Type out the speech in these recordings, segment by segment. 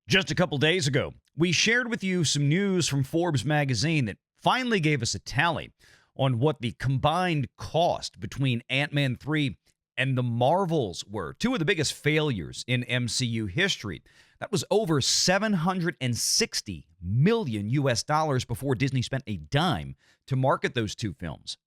Just a couple days ago, we shared with you some news from Forbes Magazine that finally gave us a tally on what the combined cost between Ant-Man 3 and the Marvels were. Two of the biggest failures in MCU history. That was over $760 million US before Disney spent a dime to market those two films.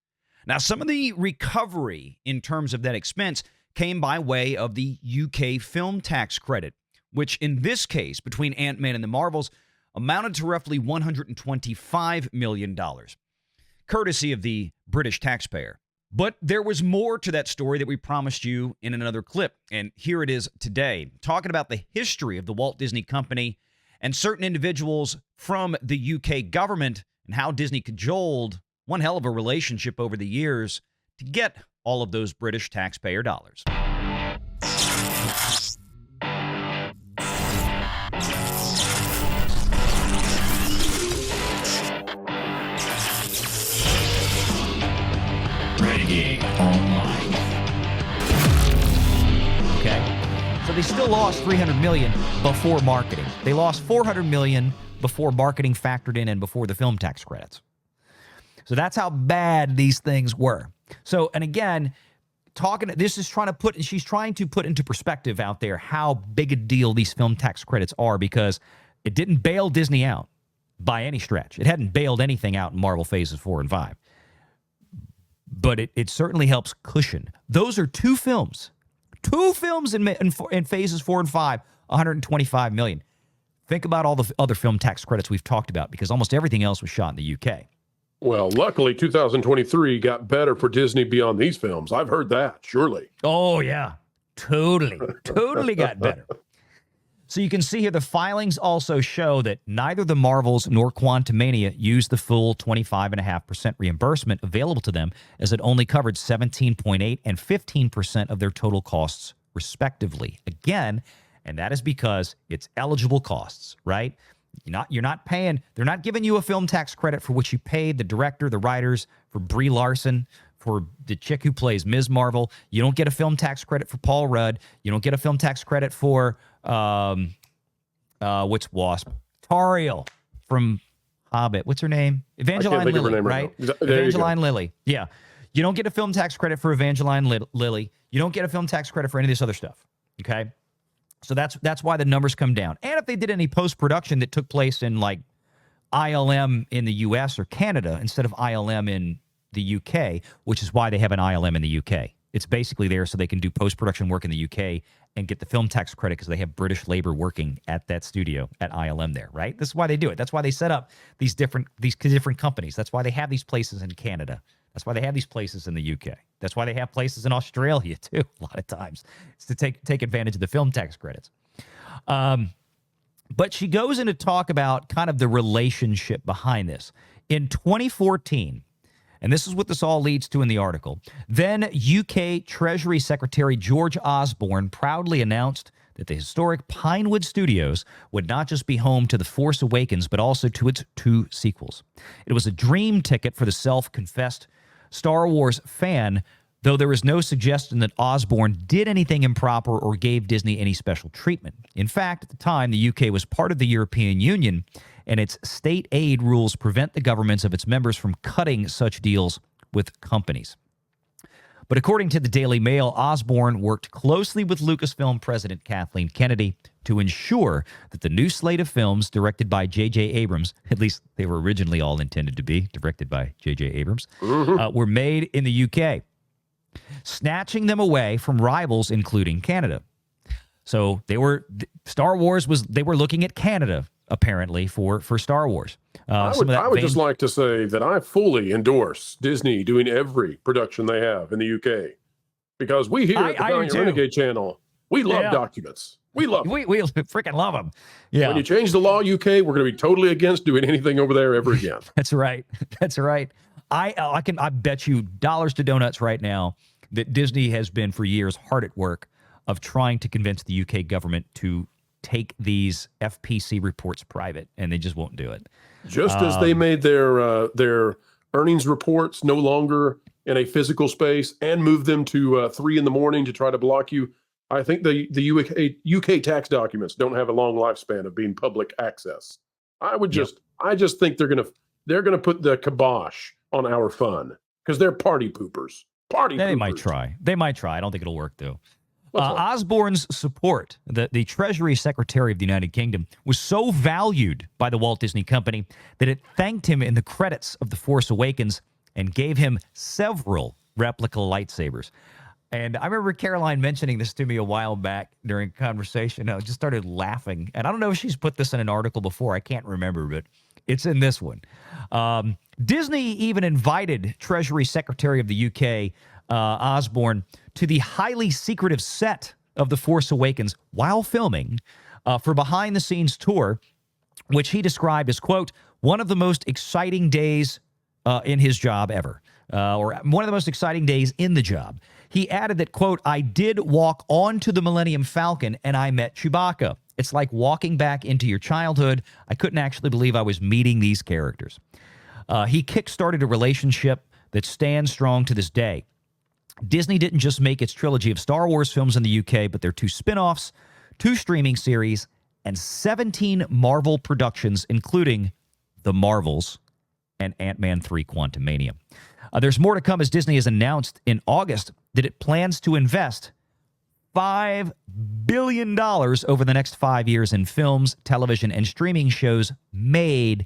Now, some of the recovery in terms of that expense came by way of the UK film tax credit, which in this case, between Ant-Man and the Marvels, amounted to roughly $125 million, courtesy of the British taxpayer. But there was more to that story that we promised you in another clip, and here it is today, talking about the history of the Walt Disney Company and certain individuals from the UK government and how Disney cajoled one hell of a relationship over the years to get all of those British taxpayer dollars. Renegade Online. Okay, so they still lost $300 million before marketing. They lost $400 million before marketing factored in and before the film tax credits. So that's how bad these things were. So, and again, she's trying to put into perspective out there how big a deal these film tax credits are, because it didn't bail Disney out by any stretch. It hadn't bailed anything out in Marvel phases 4 and 5. But it certainly helps cushion. Those are two films in phases 4 and 5, $125 million. Think about all the other film tax credits we've talked about, because almost everything else was shot in the UK. Well, luckily, 2023 got better for Disney beyond these films. I've heard that, surely. Oh, yeah. Totally got better. So you can see here the filings also show that neither the Marvels nor Quantumania used the full 25.5% reimbursement available to them, as it only covered 17.8% and 15% of their total costs, respectively. Again, and that is because it's eligible costs, right? You're not paying, they're not giving you a film tax credit for which you paid the director, the writers, for Brie Larson, for the chick who plays Ms. Marvel. You don't get a film tax credit for Paul Rudd. You don't get a film tax credit for, what's Wasp? Tariel from Hobbit. What's her name? Evangeline Lilly, right? Evangeline Lilly. Yeah. You don't get a film tax credit for Evangeline Lilly. You don't get a film tax credit for any of this other stuff, okay? So that's why the numbers come down. And if they did any post-production that took place in like ILM in the US or Canada instead of ILM in the UK, which is why they have an ILM in the UK. It's basically there so they can do post-production work in the UK and get the film tax credit because they have British labor working at that studio at ILM there, right? This is why they do it. That's why they set up these different companies. That's why they have these places in Canada. That's why they have these places in the UK. That's why they have places in Australia, too, a lot of times. It's to take advantage of the film tax credits. But she goes in to talk about kind of the relationship behind this. In 2014, and this is what this all leads to in the article, then UK Treasury Secretary George Osborne proudly announced that the historic Pinewood Studios would not just be home to The Force Awakens, but also to its 2 sequels. It was a dream ticket for the self-confessed Star Wars fan, though there is no suggestion that Osborne did anything improper or gave Disney any special treatment. In fact, at the time, the UK was part of the European Union, and its state aid rules prevent the governments of its members from cutting such deals with companies. But according to the Daily Mail, Osborne worked closely with Lucasfilm president Kathleen Kennedy to ensure that the new slate of films directed by J.J. Abrams, at least they were originally all intended to be directed by J.J. Abrams, were made in the UK, snatching them away from rivals, including Canada. So they were looking at Canada, apparently, for Star Wars. I would just like to say that I fully endorse Disney doing every production they have in the UK, because we here at the Valiant Renegade channel, we love documents. We freaking love them. Yeah. When you change the law, UK, we're going to be totally against doing anything over there ever again. That's right. That's right. I bet you dollars to donuts right now that Disney has been for years hard at work of trying to convince the UK government to take these FPC reports private, and they just won't do it. Just as they made their earnings reports no longer in a physical space and moved them to 3 in the morning to try to block you I think the UK tax documents don't have a long lifespan of being public access. I just think they're gonna put the kibosh on our fun because they're party poopers. They might try. I don't think it'll work though. Osborne's support, the Treasury Secretary of the United Kingdom, was so valued by the Walt Disney Company that it thanked him in the credits of The Force Awakens and gave him several replica lightsabers. And I remember Caroline mentioning this to me a while back during a conversation. I just started laughing. And I don't know if she's put this in an article before. I can't remember, but it's in this one. Disney even invited Treasury Secretary of the UK, Osborne, to the highly secretive set of The Force Awakens while filming for behind-the-scenes tour, which he described as, quote, one of the most exciting days in his job ever, or one of the most exciting days in the job. He added that, quote, I did walk onto the Millennium Falcon and I met Chewbacca. It's like walking back into your childhood. I couldn't actually believe I was meeting these characters. He kickstarted a relationship that stands strong to this day. Disney didn't just make its trilogy of Star Wars films in the UK, but their 2 spin-offs, 2 streaming series, and 17 Marvel productions, including The Marvels and Ant-Man 3 Quantumania. There's more to come as Disney has announced in August that it plans to invest $5 billion over the next 5 years in films, television, and streaming shows made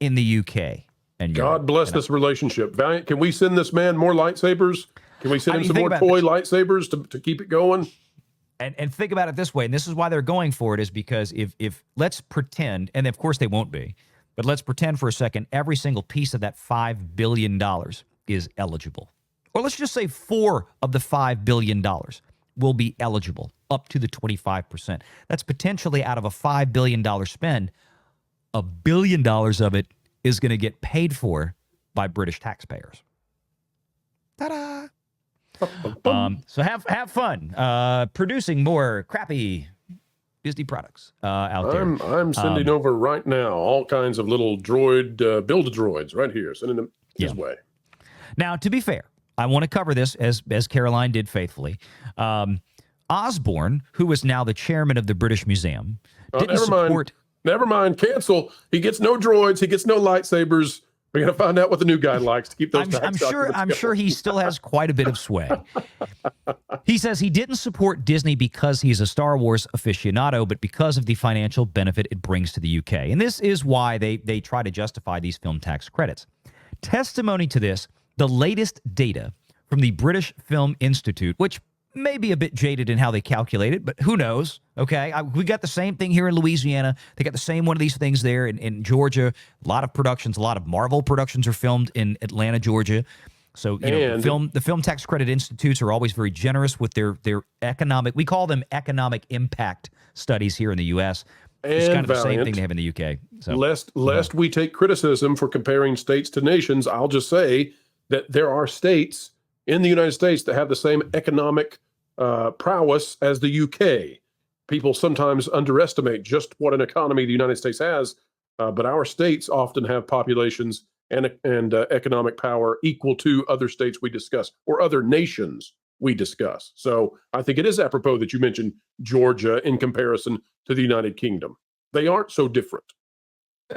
in the UK. And God bless this relationship. Valiant, can we send this man more lightsabers? Can we send him some more toy lightsabers to keep it going? And think about it this way, and this is why they're going for it, is because if let's pretend, and of course they won't be, but let's pretend for a second every single piece of that $5 billion is eligible. Or let's just say 4 of the $5 billion will be eligible, up to the 25%. That's potentially out of a $5 billion spend, $1 billion of it is going to get paid for by British taxpayers. Ta-da! So have fun producing more crappy Disney products out there. I'm sending over right now all kinds of little droid build-a-droids right here, sending them his way. Now, to be fair, I want to cover this as Caroline did faithfully. Osborne, who is now the chairman of the British Museum, didn't support. Never mind. Cancel. He gets no droids. He gets no lightsabers. We're going to find out what the new guy likes to keep those I'm sure he still has quite a bit of sway. He says he didn't support Disney because he's a Star Wars aficionado, but because of the financial benefit it brings to the UK. And this is why they try to justify these film tax credits. Testimony to this, the latest data from the British Film Institute, which may be a bit jaded in how they calculate it, but who knows, okay? We got the same thing here in Louisiana. They got the same one of these things there in Georgia. A lot of productions, a lot of Marvel productions are filmed in Atlanta, Georgia. So, you know, the film tax credit institutes are always very generous with their economic, we call them economic impact studies here in the U.S. It's kind of the same thing they have in the UK. So, lest we take criticism for comparing states to nations, I'll just say that there are states in the United States that have the same economic prowess as the UK. People sometimes underestimate just what an economy the United States has, but our states often have populations and economic power equal to other states we discuss or other nations we discuss. So I think it is apropos that you mentioned Georgia in comparison to the United Kingdom. They aren't so different.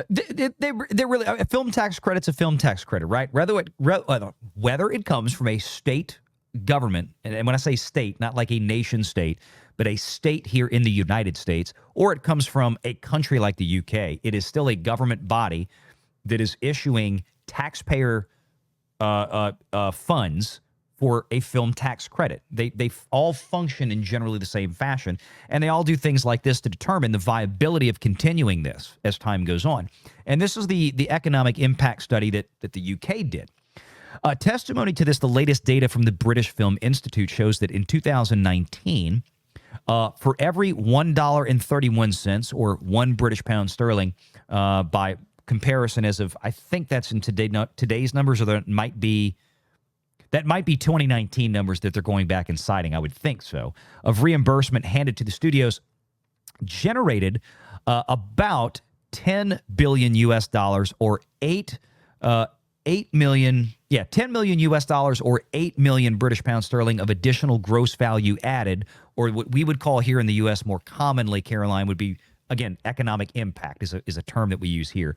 They're really a film tax credit's a film tax credit, right? Whether it comes from a state government, and when I say state, not like a nation state, but a state here in the United States, or it comes from a country like the UK, it is still a government body that is issuing taxpayer funds for a film tax credit. They all function in generally the same fashion, and they all do things like this to determine the viability of continuing this as time goes on. And this is the economic impact study that the UK did. Testimony to this, the latest data from the British Film Institute shows that in 2019, for every $1.31 or 1 British pound sterling, by comparison as of, I think that's in today's numbers, or that might be 2019 numbers that they're going back and citing, I would think so, of reimbursement handed to the studios, generated about $10 billion US, or 10 million US dollars or 8 million British pound sterling of additional gross value added, or what we would call here in the US more commonly, Caroline, would be, again, economic impact is a term that we use here.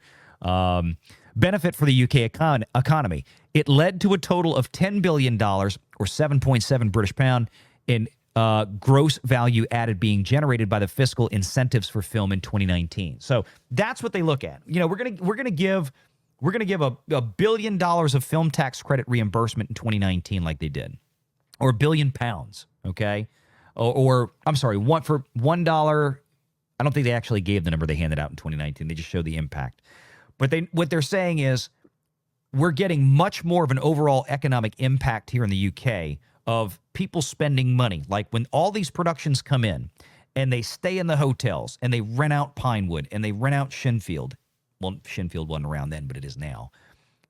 Benefit for the UK economy. It led to a total of $10 billion or 7.7 British pound in gross value added being generated by the fiscal incentives for film in 2019. So that's what they look at. You know, we're gonna give $1 billion of film tax credit reimbursement in 2019, like they did, or £1 billion. Okay, or I'm sorry, for $1. I don't think they actually gave the number they handed out in 2019. They just showed the impact. But what they're saying is we're getting much more of an overall economic impact here in the UK of people spending money. Like when all these productions come in and they stay in the hotels and they rent out Pinewood and they rent out Shinfield. Well, Shinfield wasn't around then, but it is now.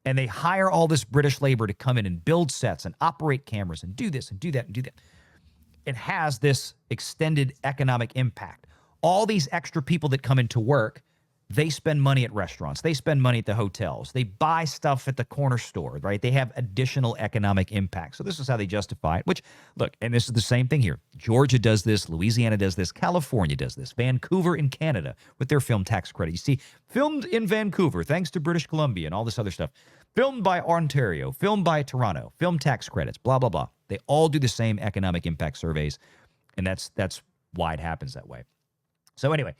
And they hire all this British labor to come in and build sets and operate cameras and do this and do that and do that. It has this extended economic impact. All these extra people that come into work, they spend money at restaurants. They spend money at the hotels. They buy stuff at the corner store, right? They have additional economic impact. So this is how they justify it, which, look, and this is the same thing here. Georgia does this. Louisiana does this. California does this. Vancouver in Canada with their film tax credit. You see, filmed in Vancouver, thanks to British Columbia and all this other stuff. Filmed by Ontario, filmed by Toronto, film tax credits, blah, blah, blah. They all do the same economic impact surveys, and that's why it happens that way. So anyway,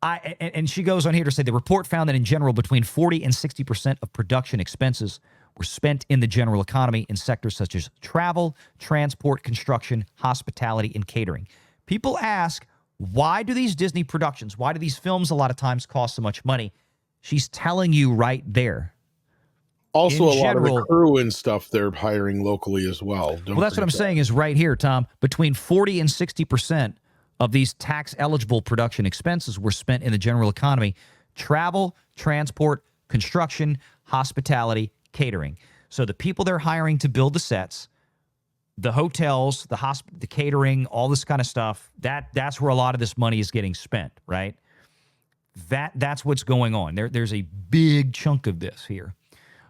and she goes on here to say the report found that in general, between 40 and 60% of production expenses were spent in the general economy in sectors such as travel, transport, construction, hospitality, and catering. People ask, why do these Disney productions, why do these films a lot of times cost so much money? She's telling you right there. Also, a lot of the crew and stuff they're hiring locally as well. Well, that's what I'm saying is right here, Tom. Between 40 and 60% of these tax-eligible production expenses were spent in the general economy: travel, transport, construction, hospitality, catering. So the people they're hiring to build the sets, the hotels, the catering, all this kind of stuff, that's where a lot of this money is getting spent, right? That's what's going on. There's a big chunk of this here.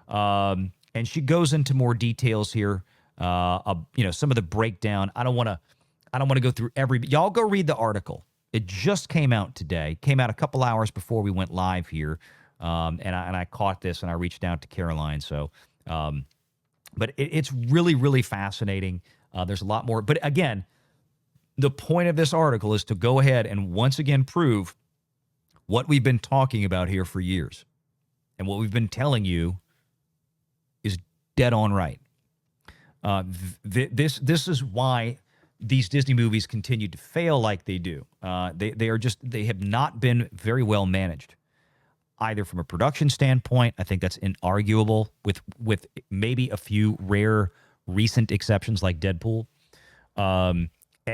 And she goes into more details here, some of the breakdown. I don't want to go through y'all go read the article. It just came out today. Came out a couple hours before we went live here. And I caught this and I reached out to Caroline. So, but it's really, really fascinating. There's a lot more. But again, the point of this article is to go ahead and once again prove what we've been talking about here for years. And what we've been telling you is dead on right. This is why these Disney movies continue to fail like they do. They have not been very well managed, either from a production standpoint. I think that's inarguable, with maybe a few rare recent exceptions like Deadpool,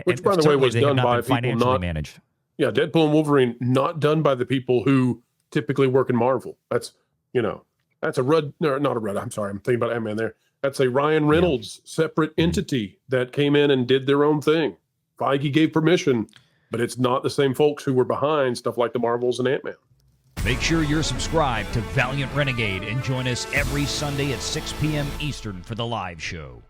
which by the way was done by people financially managed. Yeah, Deadpool and Wolverine not done by the people who typically work in Marvel. That's a not a Rudd. I'm sorry, I'm thinking about Ant-Man there. That's a Ryan Reynolds separate entity that came in and did their own thing. Feige gave permission, but it's not the same folks who were behind stuff like the Marvels and Ant-Man. Make sure you're subscribed to Valiant Renegade and join us every Sunday at 6 p.m. Eastern for the live show.